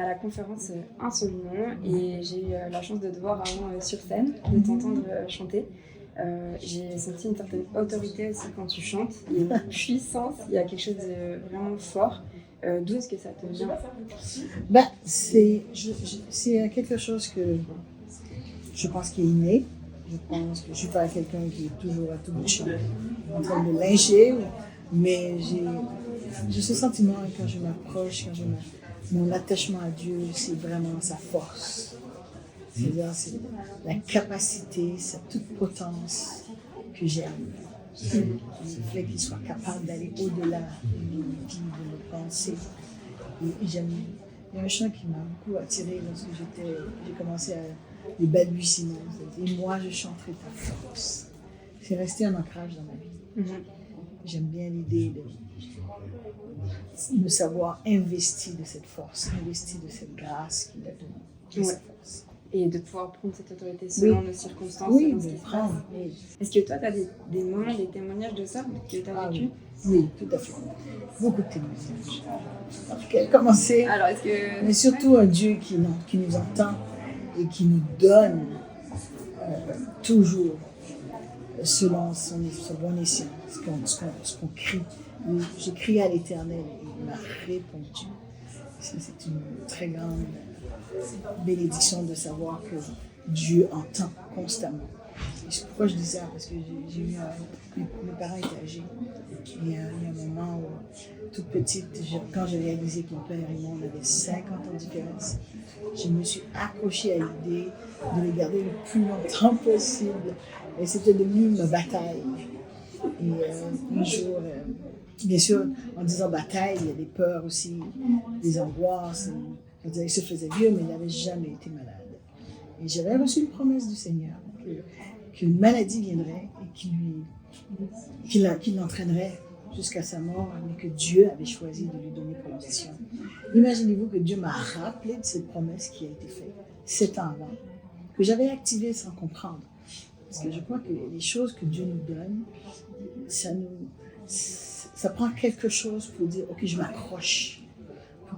à la conférence Un seul nom et j'ai eu la chance de te voir vraiment sur scène, de t'entendre chanter. J'ai senti une certaine autorité aussi quand tu chantes. Il y a une puissance, il y a quelque chose de vraiment fort. D'où est-ce que ça te vient? C'est quelque chose que je pense qui est inné. Je pense que je ne suis pas quelqu'un qui est toujours à tout bout de champ en train de lyncher, mais j'ai ce sentiment quand je m'approche, mon attachement à Dieu, c'est vraiment sa force. C'est-à-dire, c'est la capacité, sa toute potence que j'aime. Le fait qu'il soit capable d'aller au-delà de nos vies, de nos pensées. Et j'aime. Il y a un chant qui m'a beaucoup attirée lorsque j'ai commencé à les balbutiements. Et moi, je chanterai ta force. C'est resté un ancrage dans ma vie. J'aime bien l'idée de me savoir investi de cette force, investi de cette grâce qu'il a donnée, qui est sa force. Et de pouvoir prendre cette autorité selon nos circonstances. Oui, de prendre. Oui. Est-ce que toi, tu as des moments, des témoignages de ça que tu as vécu? Oui, tout à fait. Beaucoup de témoignages. Par quel commencer? Alors, est-ce que... Mais surtout un Dieu qui nous entend et qui nous donne toujours selon son bon escient, ce qu'on crie. J'ai crié à l'Éternel et il m'a répondu. C'est une très grande bénédiction de savoir que Dieu entend constamment. Et pourquoi je dis ça? Parce que mes parents étaient âgés. Et il y a un moment où, toute petite, quand j'ai réalisé que mon père et moi, on avait 50 ans de différence, je me suis accrochée à l'idée de les garder le plus longtemps possible. Et c'était devenu ma bataille. Et un jour, bien sûr, en disant bataille, il y a des peurs aussi, des angoisses. Il se faisait vieux, mais il n'avait jamais été malade. Et j'avais reçu une promesse du Seigneur qu'une maladie viendrait et qu'il l'entraînerait jusqu'à sa mort, mais que Dieu avait choisi de lui donner prolongation. Imaginez-vous que Dieu m'a rappelé de cette promesse qui a été faite 7 ans avant, que j'avais activée sans comprendre. Parce que je crois que les choses que Dieu nous donne, ça prend quelque chose pour dire, ok, je m'accroche.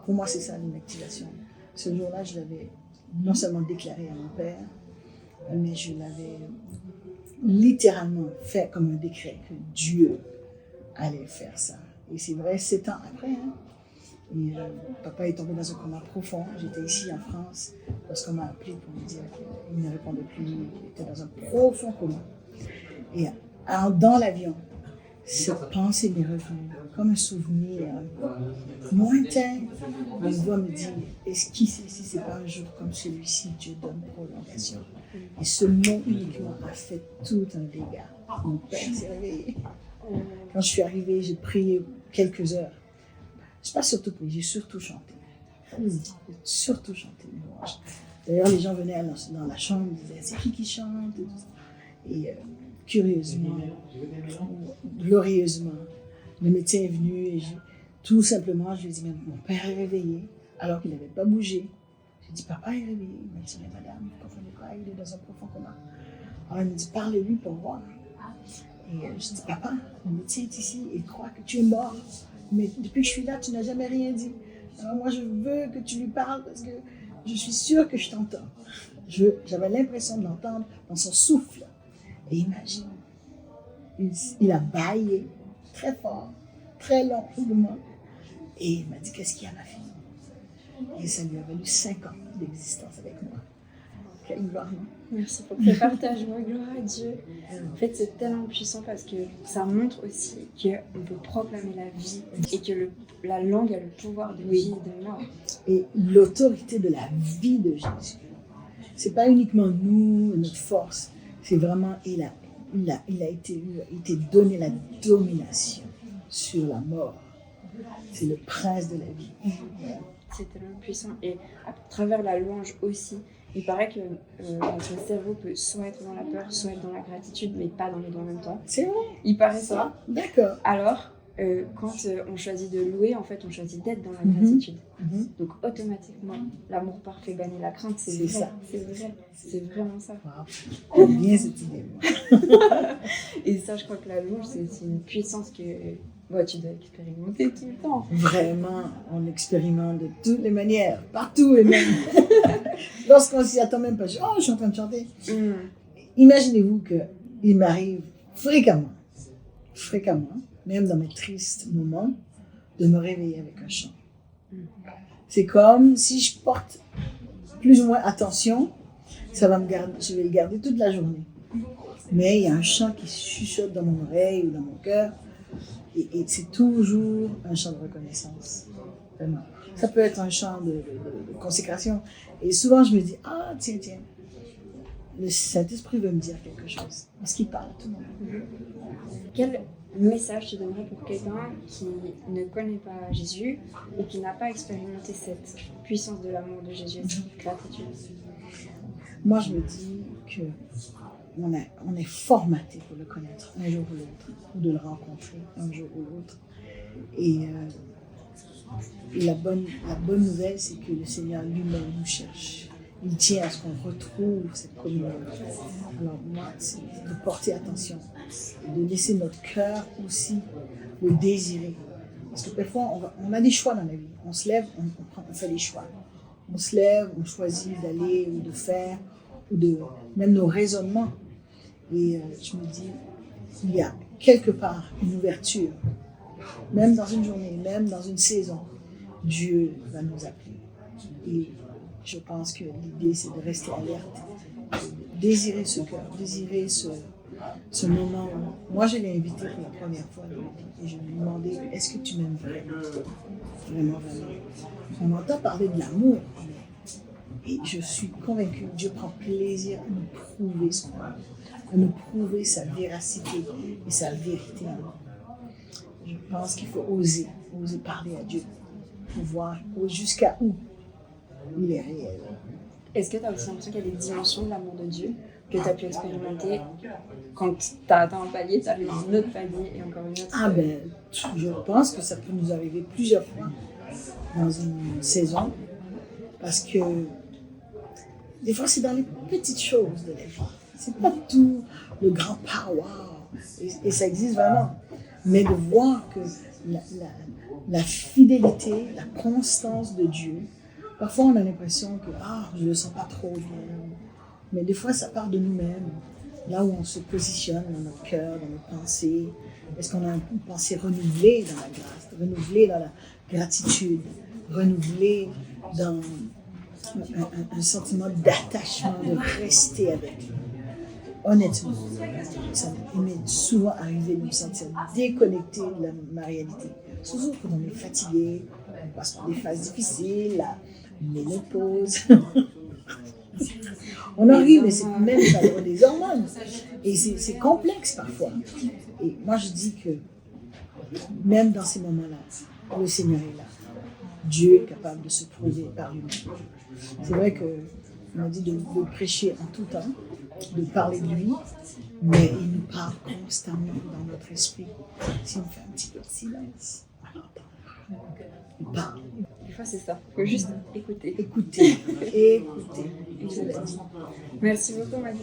Pour moi, c'est ça une activation. Ce jour-là, je l'avais non seulement déclaré à mon père, mais je l'avais littéralement fait comme un décret que Dieu allait faire ça. Et c'est vrai, 7 ans après, et, papa est tombé dans un coma profond. J'étais ici en France lorsqu'on m'a appelé pour me dire qu'il ne répondait plus, qu'il était dans un profond coma. Et dans l'avion, cette pensée m'est revenue comme un souvenir lointain. Une voix me dit, est-ce qui sait si ce n'est pas un jour comme celui-ci, Dieu donne prolongation. Et ce mot uniquement a fait tout un dégât. Mon père s'est réveillé. Quand je suis arrivée, j'ai prié quelques heures. Je n'ai pas surtout prié, j'ai surtout chanté. J'ai surtout chanté. D'ailleurs, les gens venaient dans la chambre, ils disaient, c'est qui chante? Et curieusement, glorieusement, le médecin est venu et tout simplement, je lui ai dit, mais mon père est réveillé, alors qu'il n'avait pas bougé. J'ai dit, papa est réveillé. Il m'a dit, mais madame, vous ne comprenez pas, il est dans un profond coma. Alors il me dit, parlez-lui pour voir. Et je dis, papa, le médecin est ici, il croit que tu es mort. Mais depuis que je suis là, tu n'as jamais rien dit. Alors moi, je veux que tu lui parles parce que je suis sûre que je t'entends. J'avais l'impression de l'entendre dans son souffle. Et imagine, il a bâillé très fort, très longuement. Et il m'a dit, qu'est-ce qu'il y a, ma fille? Et ça lui a valu 5 ans d'existence avec moi. Quelle gloire, non? Merci pour ce partage, gloire à Dieu. En fait, c'est tellement puissant parce que ça montre aussi qu'on peut proclamer la vie et que la langue a le pouvoir de vie et de mort. Et l'autorité de la vie de Jésus. C'est pas uniquement nous, notre force, c'est vraiment, il a été donné la domination sur la mort. C'est le prince de la vie. C'est tellement puissant. Et à travers la louange aussi, il paraît que notre cerveau peut soit être dans la peur, soit être dans la gratitude, mais pas dans les deux en même temps. C'est vrai? Il paraît ça. D'accord. Alors, quand on choisit de louer, en fait, on choisit d'être dans la gratitude. Donc, automatiquement, l'amour parfait bannit la crainte. C'est vrai, ça. C'est vrai. C'est vraiment ça. Wow. J'aime bien cette idée. Et ça, je crois que la louange, c'est une puissance que Ouais, tu dois expérimenter tout le temps. Vraiment, on expérimente de toutes les manières, partout et même. Lorsqu'on s'y attend même pas, je suis en train de chanter. Imaginez-vous qu'il m'arrive fréquemment, même dans mes tristes moments, de me réveiller avec un chant. C'est comme si je porte plus ou moins attention, je vais le garder toute la journée. Mais il y a un chant qui chuchote dans mon oreille ou dans mon cœur, et c'est toujours un chant de reconnaissance. Vraiment. Ça peut être un chant de consécration. Et souvent, je me dis, tiens, le Saint-Esprit veut me dire quelque chose. Est-ce qu'il parle à tout le monde? Quel message tu donnerais pour quelqu'un qui ne connaît pas Jésus ou qui n'a pas expérimenté cette puissance de l'amour de Jésus et cette gratitude? Moi, je me dis qu'on est formaté pour le connaître un jour ou l'autre, ou de le rencontrer un jour ou l'autre. Et la bonne nouvelle, c'est que le Seigneur lui-même nous cherche. Il tient à ce qu'on retrouve cette communion. Alors moi, c'est de porter attention, de laisser notre cœur aussi le désirer. Parce que parfois, on a des choix dans la vie. On se lève, on fait des choix. On se lève, on choisit d'aller ou de faire, même nos raisonnements. Et je me dis, il y a quelque part une ouverture, même dans une journée, même dans une saison, Dieu va nous appeler. Et je pense que l'idée, c'est de rester alerte, de désirer ce cœur, désirer ce moment. Moi, je l'ai invité pour la première fois dans ma vie et je lui ai demandé, est-ce que tu m'aimes vraiment? Vraiment, vraiment. On entend parler de l'amour, et je suis convaincue que Dieu prend plaisir à nous prouver son amour, à nous prouver sa véracité et sa vérité. Je pense qu'il faut oser parler à Dieu pour voir jusqu'à où il est réel. Est-ce que tu as aussi l'impression qu'il y a des dimensions de l'amour de Dieu que tu as pu expérimenter quand tu as atteint un palier, tu arrives à un autre palier et encore une autre? Je pense que ça peut nous arriver plusieurs fois dans une saison parce que des fois c'est dans les petites choses de la vie. C'est pas tout le grand power et ça existe vraiment. Mais de voir que la fidélité, la constance de Dieu, parfois on a l'impression que je ne le sens pas trop bien. Mais des fois ça part de nous-mêmes, là où on se positionne dans notre cœur, dans nos pensées. Est-ce qu'on a une pensée renouvelée dans la grâce, renouvelée dans la gratitude, renouvelée dans un sentiment d'attachement, de rester avec lui? Honnêtement, ça m'est souvent arrivé de me sentir déconnecté de ma réalité. Surtout quand on est fatigué, on passe par des phases difficiles, la ménopause. On arrive, mais c'est même pas des hormones. Et c'est complexe parfois. Et moi, je dis que même dans ces moments-là, le Seigneur est là. Dieu est capable de se prouver par lui-même. C'est vrai qu'on m'a dit de prêcher en tout temps, de parler de lui, mais il nous parle constamment dans notre esprit. Si on fait un petit peu de silence, il parle. Des fois, c'est ça. Il faut juste écouter. Écoutez. Merci beaucoup, Mathilde.